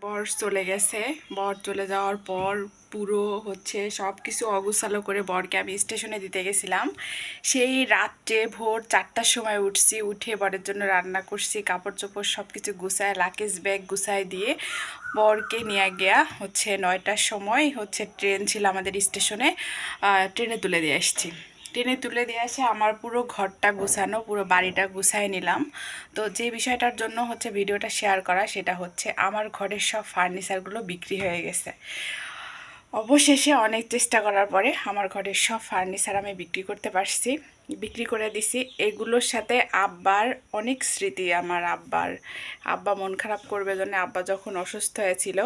বর চলে গেছে। বর চলে যাওয়ার পর পুরো হচ্ছে সব কিছু অগোছালো করে বরকে আমি স্টেশনে দিতে গেছিলাম। সেই রাত্রে ভোর 4টার সময় উঠছি, উঠে বরের জন্য রান্না করছি, কাপড় চোপড় সব কিছু গুছায় লাকেজ ব্যাগ গুছায় দিয়ে বরকে নিয়ে গিয়া হচ্ছে 9টার সময় হচ্ছে ট্রেন ছিল আমাদের স্টেশনে, ট্রেনে তুলে দিয়ে আসছি। ট্রেনে তুলে দিয়ে আসে আমার পুরো ঘরটা গুছানো, পুরো বাড়িটা গুছাই নিলাম। তো যে বিষয়টার জন্য হচ্ছে ভিডিওটা শেয়ার করা সেটা হচ্ছে আমার ঘরের সব ফার্নিচারগুলো বিক্রি হয়ে গেছে। অবশেষে অনেক চেষ্টা করার পরে আমার ঘরের সব ফার্নিচার আমি বিক্রি করতে পারছি, বিক্রি করে দিছি। এগুলোর সাথে আব্বার অনেক স্মৃতি। আমার আব্বা মন খারাপ করবে জন্য আব্বা যখন অসুস্থ হয়েছিল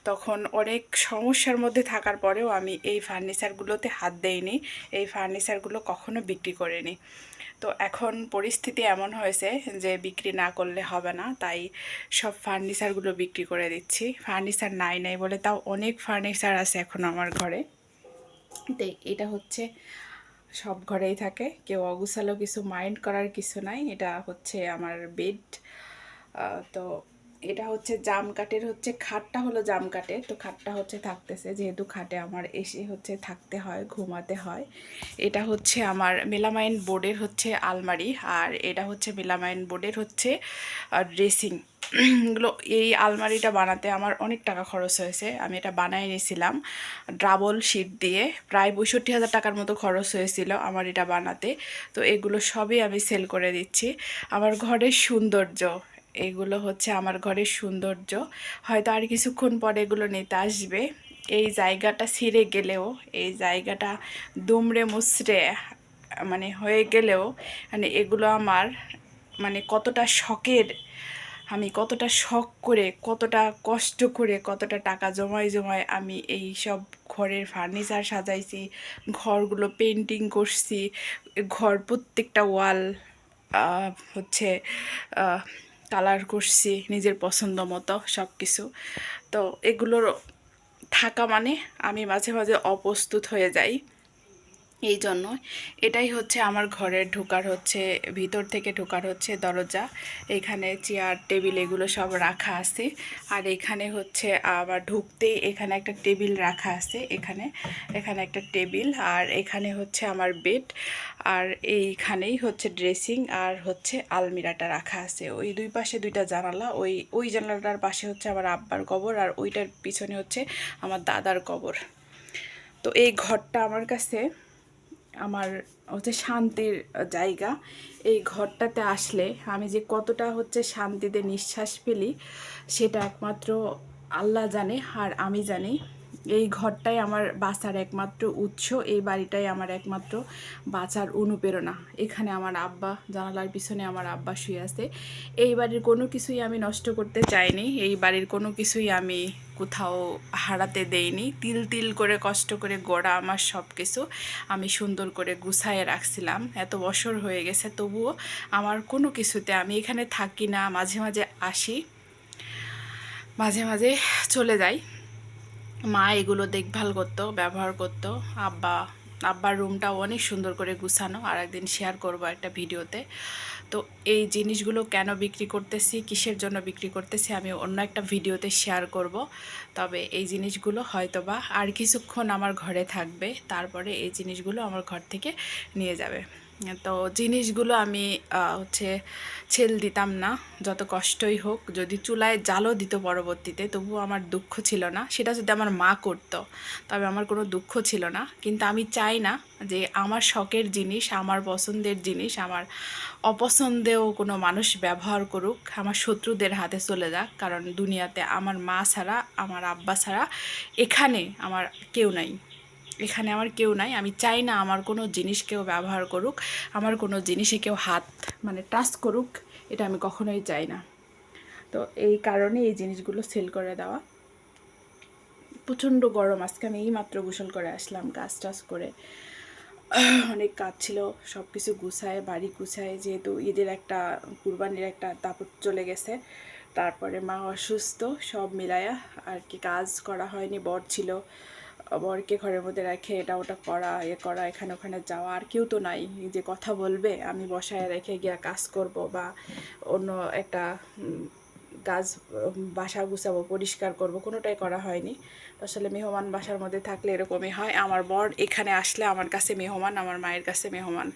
তখন অনেক সমস্যার মধ্যে থাকার পরেও আমি এই ফার্নিচারগুলোতে হাত দেইনি, এই ফার্নিচারগুলো কখনো বিক্রি করিনি। তো এখন পরিস্থিতি এমন হয়েছে যে বিক্রি না করলে হবে না, তাই সব ফার্নিচারগুলো বিক্রি করে দিচ্ছি। ফার্নিচার নাই নাই বলে তাও অনেক ফার্নিচার আছে এখন আমার ঘরে। তো এটা হচ্ছে সব ঘরেই থাকে, কেউ অগুছালো কিছু মাইন্ড করার কিছু নাই। এটা হচ্ছে আমার বেড। তো এটা হচ্ছে জাম কাঠের, হচ্ছে খাটটা হলো জাম কাঠের। তো খাটটা হচ্ছে থাকতেছে, যেহেতু খাটে আমার এসে হচ্ছে থাকতে হয়, ঘুমাতে হয়। এটা হচ্ছে আমার মেলামাইন বোর্ডের হচ্ছে আলমারি, আর এটা হচ্ছে মেলামাইন বোর্ডের হচ্ছে ড্রেসিং এগুলো। এই আলমারিটা বানাতে আমার অনেক টাকা খরচ হয়েছে। আমি এটা বানাই নিয়েছিলাম ডাবল শিট দিয়ে, প্রায় ৬২,০০০ টাকার মতো খরচ হয়েছিল আমার এটা বানাতে। তো এগুলো সবই আমি সেল করে দিচ্ছি। আমার ঘরের সৌন্দর্য, এগুলো হচ্ছে আমার ঘরের সৌন্দর্য। হয়তো আর কিছুক্ষণ পরে এগুলো নিতে আসবে। এই জায়গাটা ছিঁড়ে গেলেও, এই জায়গাটা দুমড়ে মুচড়ে মানে হয়ে গেলেও, মানে এগুলো আমার মানে কতটা শখের, আমি কতটা শখ করে, কতটা কষ্ট করে, কতটা টাকা জমায় জমায় আমি এই সব ঘরের ফার্নিচার সাজাইছি, ঘরগুলো পেন্টিং করছি, ঘর প্রত্যেকটা ওয়াল হচ্ছে কালার করছি নিজের পছন্দ মতো সব কিছু। তো এগুলোর থাকা মানে আমি মাঝে মাঝে অপ্রস্তুত হয়ে যাই। এই জন্য এটাই হচ্ছে আমার ঘরের ঢোকার হচ্ছে, ভিতর থেকে ঢোকার হচ্ছে দরজা। এখানে চেয়ার টেবিল এগুলো সব রাখা আছে। আর এখানে হচ্ছে আবার ঢুকতেই এখানে একটা টেবিল রাখা আছে, এখানে এখানে একটা টেবিল, আর এখানে হচ্ছে আমার বেড, আর এইখানেই হচ্ছে ড্রেসিং, আর হচ্ছে আলমিরাটা রাখা আছে। ওই দুই পাশে দুইটা জানালা, ওই ওই জানালাটার পাশে হচ্ছে আমার আব্বার কবর, আর ওইটার পিছনে হচ্ছে আমার দাদার কবর। তো এই ঘরটা আমার কাছে আমার হচ্ছে শান্তির জায়গা। এই ঘরটাতে আসলে আমি যে কতটা হচ্ছে শান্তিতে নিঃশ্বাস ফেলি সেটা একমাত্র আল্লাহ জানে, আর আমি জানি। এই ঘরটাই আমার বাঁচার একমাত্র উৎস, এই বাড়িটাই আমার একমাত্র বাঁচার অনুপ্রেরণা। এখানে আমার আব্বা, জানালার পিছনে আমার আব্বা শুয়ে আছে। এই বাড়ির কোনো কিছুই আমি নষ্ট করতে চাইনি, এই বাড়ির কোনো কিছুই আমি কোথাও হারাতে দেইনি। তিল তিল করে কষ্ট করে গড়া আমার সব কিছু আমি সুন্দর করে গুছায়ে রাখছিলাম। এত বছর হয়ে গেছে তবুও আমার কোনো কিছুতে, আমি এখানে থাকি না, মাঝে মাঝে আসি, মাঝে মাঝে চলে যাই। মা এগুলো দেখভাল করতো, ব্যবহার করতো। আব্বার রুমটাও অনেক সুন্দর করে গুছানো, আর একদিন শেয়ার করব একটা ভিডিওতে। তো এই জিনিসগুলো কেন বিক্রি করতেছি, কিসের জন্য বিক্রি করতেছি, আমি অন্য একটা ভিডিওতে শেয়ার করব। তবে এই জিনিসগুলো হয়তোবা আর কিছুক্ষণ আমার ঘরে থাকবে, তারপরে এই জিনিসগুলো আমার ঘর থেকে নিয়ে যাবে। তো জিনিসগুলো আমি হচ্ছে ছেল দিতাম না, যত কষ্টই হোক। যদি চুলায় জালও দিত পরবর্তীতে, তবুও আমার দুঃখ ছিল না। সেটা যদি আমার মা করতো তবে আমার কোনো দুঃখ ছিল না। কিন্তু আমি চাই না যে আমার শখের জিনিস, আমার পছন্দের জিনিস আমার অপছন্দেও কোনো মানুষ ব্যবহার করুক, আমার শত্রুদের হাতে চলে যাক। কারণ দুনিয়াতে আমার মা ছাড়া, আমার আব্বা ছাড়া এখানে আমার কেউ নাই, এখানে আমার কেউ নাই। আমি চাই না আমার কোনো জিনিস কেউ ব্যবহার করুক, আমার কোনো জিনিসে কেউ হাত মানে টাচ করুক, এটা আমি কখনোই চাই না। তো এই কারণে এই জিনিসগুলো সেল করে দেওয়া। প্রচণ্ড গরম, আজকে আমি এইমাত্র গোসল করে আসলাম, কাজ টাজ করে। অনেক কাজ ছিল, সব কিছু গুছায়, বাড়ি গুছায়, যেহেতু ঈদের একটা, কুরবানির একটা দাপট চলে গেছে। তারপরে মা অসুস্থ, সব মিলায়া আর কি কাজ করা হয়নি। বর ছিল, বরকে ঘরের মধ্যে রেখে এটা ওটা করা, করা, এখানে ওখানে যাওয়া, আর কেউ তো নাই যে কথা বলবে। আমি বসায় রেখে গিয়া কাজ করব বা অন্য একটা কাজ, বাসা গুছাবো, পরিষ্কার করব, কোনোটাই করা হয়নি। তো আসলে মেহমান বাসার মধ্যে থাকলে এরকমই হয়। আমার বর এখানে আসলে আমার কাছে মেহমান, আমার মায়ের কাছে মেহমান।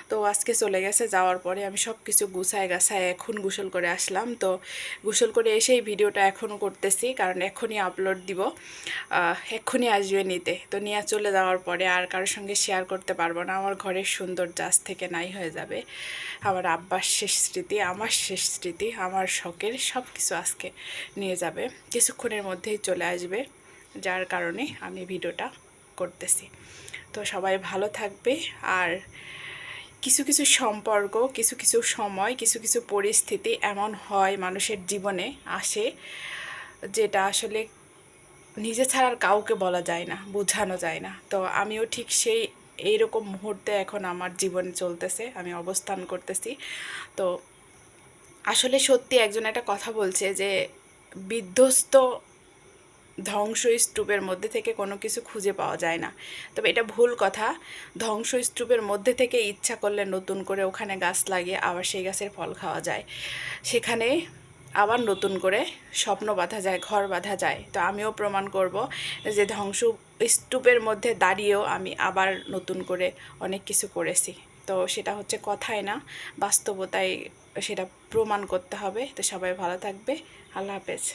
তো আজকে চলে গেছে, যাওয়ার পরে আমি সব কিছু গুছায় গাছায় এখন গোসল করে আসলাম। তো গোসল করে এসেই ভিডিওটা এখনও করতেছি, কারণ এখনই আপলোড দিব, এক্ষুনি আসবে নিতে। তো নিয়ে চলে যাওয়ার পরে আর কারোর সঙ্গে শেয়ার করতে পারবো না, আমার ঘরের সৌন্দর্য আজ থেকে নাই হয়ে যাবে। আমার আব্বার শেষ স্মৃতি, আমার শেষ স্মৃতি, আমার শখের সব কিছু আজকে নিয়ে যাবে, কিছুক্ষণের মধ্যেই চলে আসবে, যার কারণে আমি ভিডিওটা করতেছি। তো সবাই ভালো থাকবে। আর কিছু কিছু সম্পর্ক, কিছু কিছু সময়, কিছু কিছু পরিস্থিতি এমন হয় মানুষের জীবনে আসে, যেটা আসলে নিজে ছাড়া আর কাউকে বলা যায় না, বোঝানো যায় না। তো আমিও ঠিক সেই এইরকম মুহূর্তে এখন আমার জীবনে চলতেছে, আমি অবস্থান করতেছি। তো আসলে সত্যি একজন একটা কথা বলছে যে বিধ্বস্ত ধ্বংসস্তূপের মধ্যে থেকে কোনো কিছু খুঁজে পাওয়া যায় না। তবে এটা ভুল কথা। ধ্বংসস্তূপের মধ্যে থেকে ইচ্ছা করলে নতুন করে ওখানে গাছ লাগিয়ে আবার সেই গাছের ফল খাওয়া যায়, সেখানে আবার নতুন করে স্বপ্ন বাঁধা যায়, ঘর বাঁধা যায়। তো আমিও প্রমাণ করব যে ধ্বংসস্তূপের মধ্যে দাঁড়িয়েও আমি আবার নতুন করে অনেক কিছু করেছি। তো সেটা হচ্ছে কথায় না, বাস্তবতায় সেটা প্রমাণ করতে হবে। তো সবাই ভালো থাকবে। আল্লাহ হাফেজ।